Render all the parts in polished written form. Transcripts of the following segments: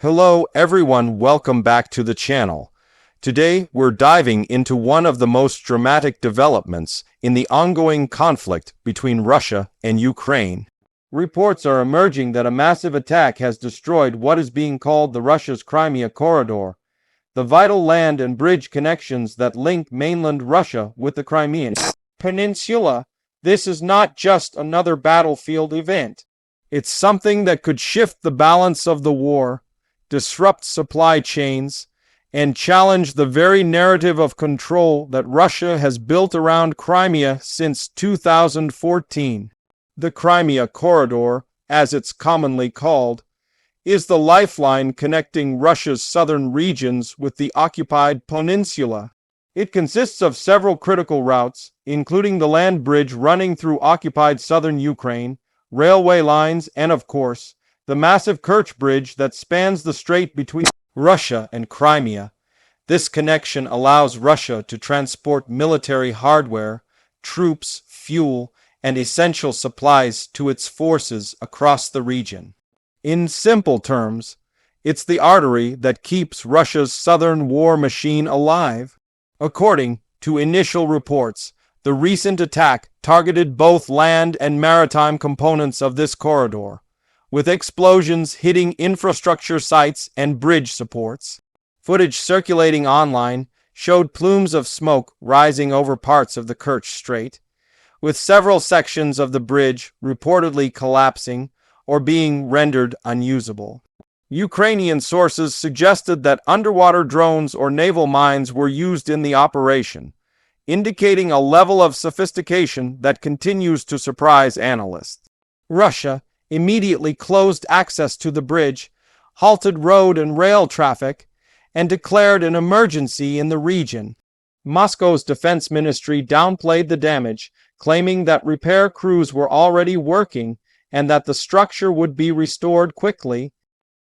Hello everyone, welcome back to the channel. Today we're diving into one of the most dramatic developments in the ongoing conflict between Russia and Ukraine. Reports are emerging that a massive attack has destroyed what is being called the Russia's Crimea corridor, the vital land and bridge connections that link mainland Russia with the Crimean peninsula. This is not just another battlefield event. It's something that could shift the balance of the war, disrupt supply chains, and challenge the very narrative of control that Russia has built around Crimea since 2014. The Crimea Corridor, as it's commonly called, is the lifeline connecting Russia's southern regions with the occupied peninsula. It consists of several critical routes, including the land bridge running through occupied southern Ukraine, railway lines, and of course, the massive Kerch Bridge that spans the strait between Russia and Crimea. This connection allows Russia to transport military hardware, troops, fuel, and essential supplies to its forces across the region. In simple terms, it's the artery that keeps Russia's southern war machine alive. According to initial reports, the recent attack targeted both land and maritime components of this corridor, with explosions hitting infrastructure sites and bridge supports. Footage circulating online showed plumes of smoke rising over parts of the Kerch Strait, with several sections of the bridge reportedly collapsing or being rendered unusable. Ukrainian sources suggested that underwater drones or naval mines were used in the operation, indicating a level of sophistication that continues to surprise analysts. Russia immediately closed access to the bridge, halted road and rail traffic, and declared an emergency in the region. Moscow's defense ministry downplayed the damage, claiming that repair crews were already working and that the structure would be restored quickly.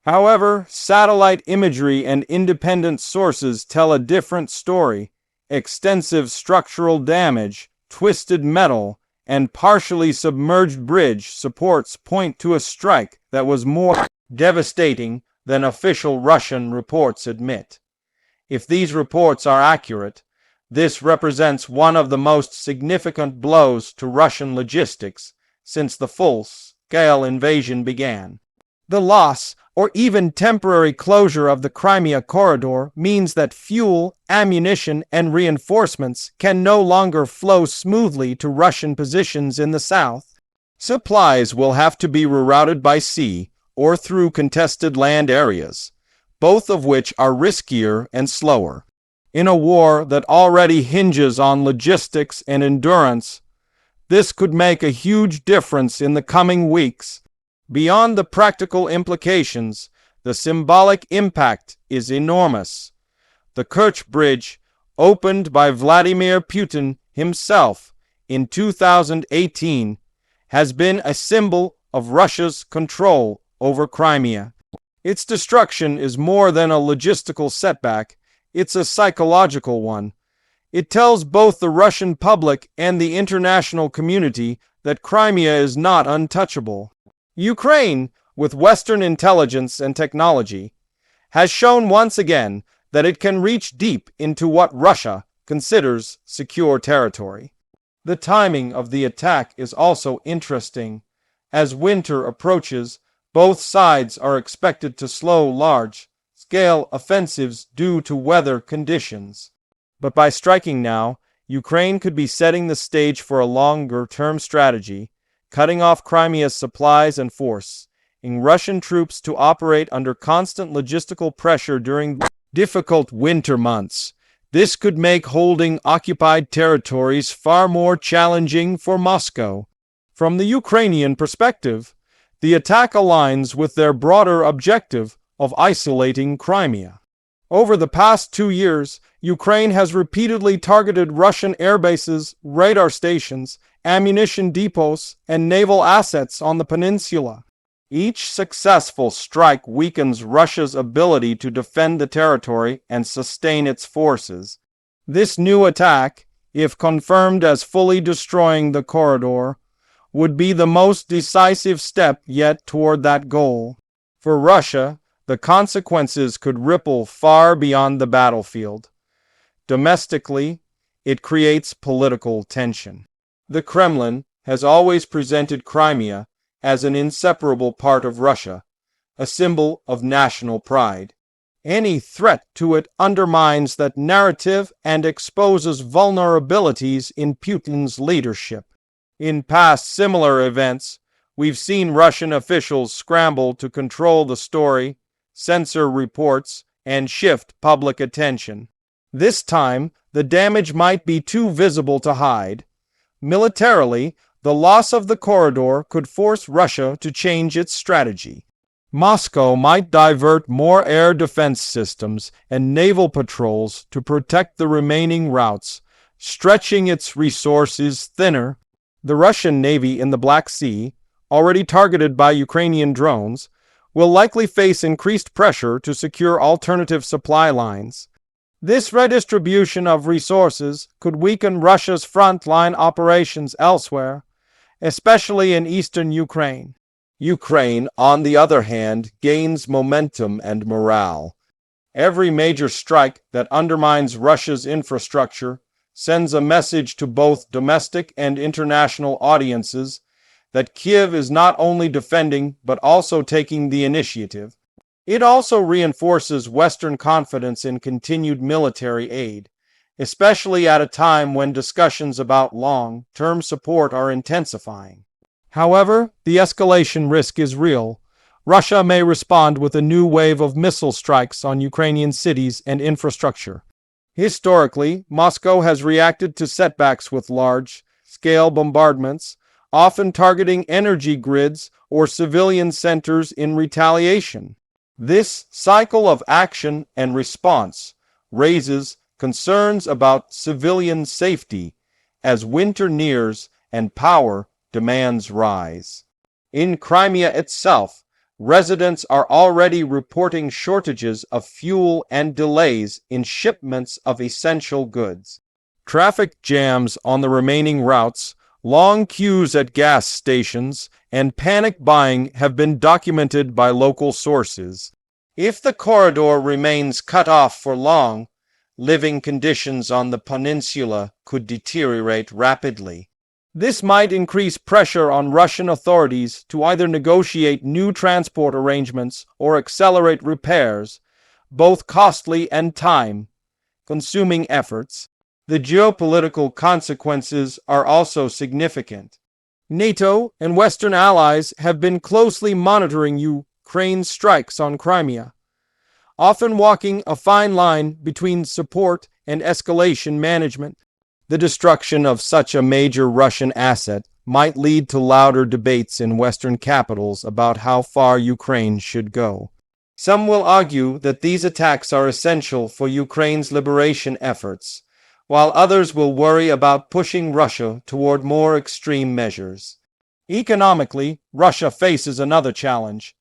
However, satellite imagery and independent sources tell a different story. Extensive structural damage, twisted metal, and partially submerged bridge supports point to a strike that was more devastating than official Russian reports admit. If these reports are accurate, this represents one of the most significant blows to Russian logistics since the full-scale invasion began. The loss, or even temporary closure of the Crimea corridor means that fuel, ammunition, and reinforcements can no longer flow smoothly to Russian positions in the south. Supplies will have to be rerouted by sea or through contested land areas, both of which are riskier and slower. In a war that already hinges on logistics and endurance, this could make a huge difference in the coming weeks. Beyond the practical implications, the symbolic impact is enormous. The Kerch Bridge, opened by Vladimir Putin himself in 2018, has been a symbol of Russia's control over Crimea. Its destruction is more than a logistical setback, it's a psychological one. It tells both the Russian public and the international community that Crimea is not untouchable. Ukraine, with Western intelligence and technology, has shown once again that it can reach deep into what Russia considers secure territory. The timing of the attack is also interesting. As winter approaches, both sides are expected to slow large-scale offensives due to weather conditions. But by striking now, Ukraine could be setting the stage for a longer-term strategy, cutting off Crimea's supplies and forcing Russian troops to operate under constant logistical pressure during difficult winter months. This could make holding occupied territories far more challenging for Moscow. From the Ukrainian perspective, the attack aligns with their broader objective of isolating Crimea. Over the past 2 years, Ukraine has repeatedly targeted Russian airbases, radar stations, ammunition depots, and naval assets on the peninsula. Each successful strike weakens Russia's ability to defend the territory and sustain its forces. This new attack, if confirmed as fully destroying the corridor, would be the most decisive step yet toward that goal. For Russia, the consequences could ripple far beyond the battlefield. Domestically, it creates political tension. The Kremlin has always presented Crimea as an inseparable part of Russia, a symbol of national pride. Any threat to it undermines that narrative and exposes vulnerabilities in Putin's leadership. In past similar events, we've seen Russian officials scramble to control the story, censor reports, and shift public attention. This time, the damage might be too visible to hide. Militarily, the loss of the corridor could force Russia to change its strategy. Moscow might divert more air defense systems and naval patrols to protect the remaining routes, stretching its resources thinner. The Russian Navy in the Black Sea, already targeted by Ukrainian drones, will likely face increased pressure to secure alternative supply lines. This redistribution of resources could weaken Russia's frontline operations elsewhere, especially in eastern Ukraine. Ukraine, on the other hand, gains momentum and morale. Every major strike that undermines Russia's infrastructure sends a message to both domestic and international audiences that Kyiv is not only defending but also taking the initiative. It also reinforces Western confidence in continued military aid, especially at a time when discussions about long-term support are intensifying. However, the escalation risk is real. Russia may respond with a new wave of missile strikes on Ukrainian cities and infrastructure. Historically, Moscow has reacted to setbacks with large-scale bombardments, often targeting energy grids or civilian centers in retaliation. This cycle of action and response raises concerns about civilian safety as winter nears and power demands rise. In Crimea itself, residents are already reporting shortages of fuel and delays in shipments of essential goods. Traffic jams on the remaining routes, long queues at gas stations, and panic buying have been documented by local sources. If the corridor remains cut off for long, living conditions on the peninsula could deteriorate rapidly. This might increase pressure on Russian authorities to either negotiate new transport arrangements or accelerate repairs, both costly and time-consuming efforts. The geopolitical consequences are also significant. NATO and Western allies have been closely monitoring Ukraine's strikes on Crimea, often walking a fine line between support and escalation management. The destruction of such a major Russian asset might lead to louder debates in Western capitals about how far Ukraine should go. Some will argue that these attacks are essential for Ukraine's liberation efforts, while others will worry about pushing Russia toward more extreme measures. Economically, Russia faces another challenge.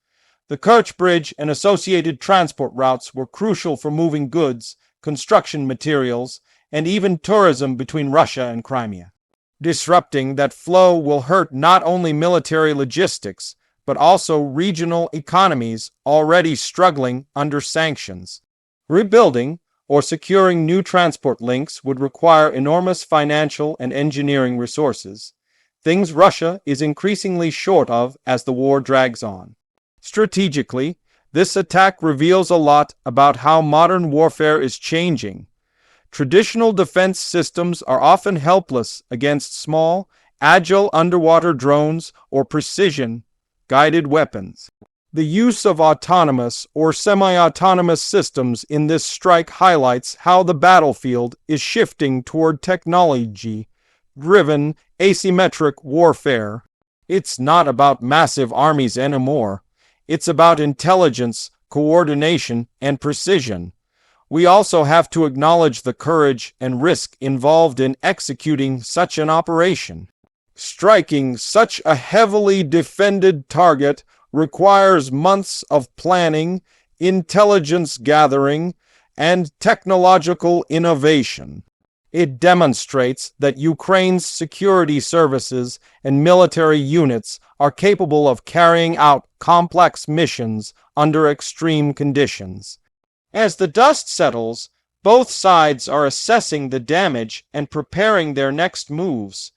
The Kerch Bridge and associated transport routes were crucial for moving goods, construction materials, and even tourism between Russia and Crimea. Disrupting that flow will hurt not only military logistics, but also regional economies already struggling under sanctions. Rebuilding or securing new transport links would require enormous financial and engineering resources, things Russia is increasingly short of as the war drags on. Strategically, this attack reveals a lot about how modern warfare is changing. Traditional defense systems are often helpless against small, agile underwater drones or precision-guided weapons. The use of autonomous or semi-autonomous systems in this strike highlights how the battlefield is shifting toward technology-driven, asymmetric warfare. It's not about massive armies anymore. It's about intelligence, coordination, and precision. We also have to acknowledge the courage and risk involved in executing such an operation. Striking such a heavily defended target requires months of planning, intelligence gathering, and technological innovation. It demonstrates that Ukraine's security services and military units are capable of carrying out complex missions under extreme conditions. As the dust settles, both sides are assessing the damage and preparing their next moves.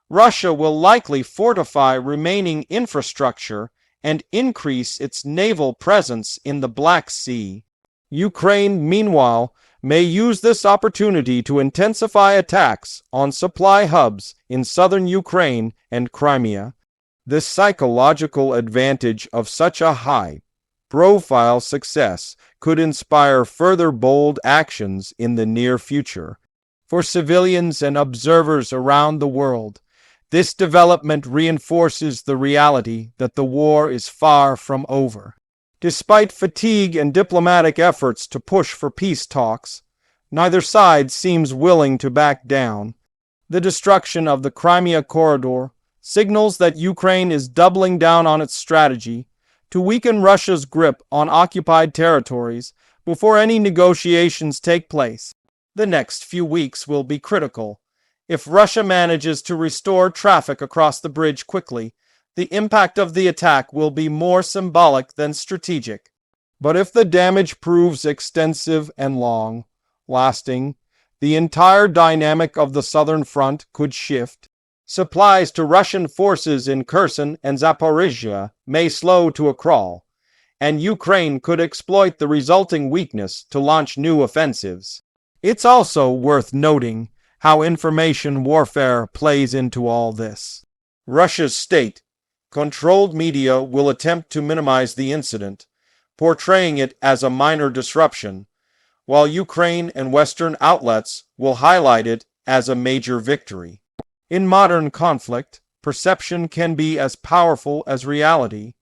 Russia will likely fortify remaining infrastructure and increase its naval presence in the Black Sea. Ukraine, meanwhile, may use this opportunity to intensify attacks on supply hubs in southern Ukraine and Crimea. The psychological advantage of such a high-profile success could inspire further bold actions in the near future. For civilians and observers around the world, this development reinforces the reality that the war is far from over. Despite fatigue and diplomatic efforts to push for peace talks, neither side seems willing to back down. The destruction of the Crimea corridor signals that Ukraine is doubling down on its strategy to weaken Russia's grip on occupied territories before any negotiations take place. The next few weeks will be critical. If Russia manages to restore traffic across the bridge quickly, the impact of the attack will be more symbolic than strategic. But if the damage proves extensive and long-lasting, the entire dynamic of the southern front could shift. Supplies to Russian forces in Kherson and Zaporizhia may slow to a crawl, and Ukraine could exploit the resulting weakness to launch new offensives. It's also worth noting how information warfare plays into all this. Russia's state-controlled media will attempt to minimize the incident, portraying it as a minor disruption, while Ukraine and Western outlets will highlight it as a major victory. In modern conflict, perception can be as powerful as reality.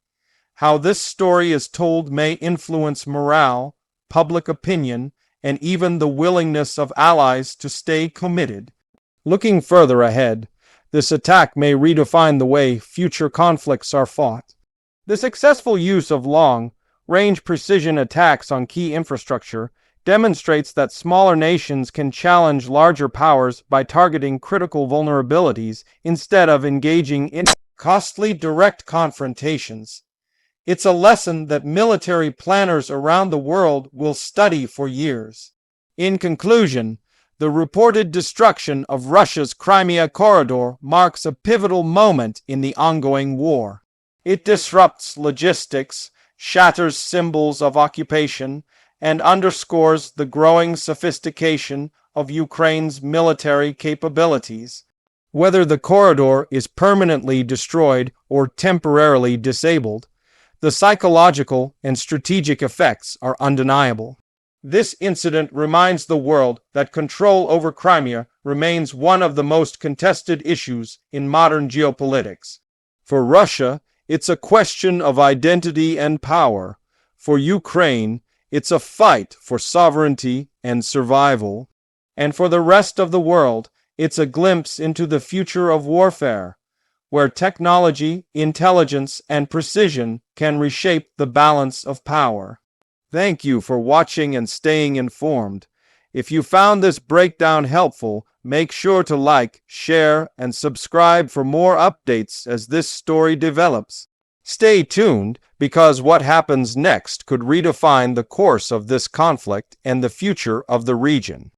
How this story is told may influence morale, public opinion, and even the willingness of allies to stay committed. Looking further ahead, this attack may redefine the way future conflicts are fought. The successful use of long-range precision attacks on key infrastructure demonstrates that smaller nations can challenge larger powers by targeting critical vulnerabilities instead of engaging in costly direct confrontations. It's a lesson that military planners around the world will study for years. In conclusion, the reported destruction of Russia's Crimea corridor marks a pivotal moment in the ongoing war. It disrupts logistics, shatters symbols of occupation, and underscores the growing sophistication of Ukraine's military capabilities. Whether the corridor is permanently destroyed or temporarily disabled, the psychological and strategic effects are undeniable. This incident reminds the world that control over Crimea remains one of the most contested issues in modern geopolitics. For Russia, it's a question of identity and power. For Ukraine, it's a fight for sovereignty and survival. And for the rest of the world, it's a glimpse into the future of warfare, where technology, intelligence, and precision can reshape the balance of power. Thank you for watching and staying informed. If you found this breakdown helpful, make sure to like, share, and subscribe for more updates as this story develops. Stay tuned, because what happens next could redefine the course of this conflict and the future of the region.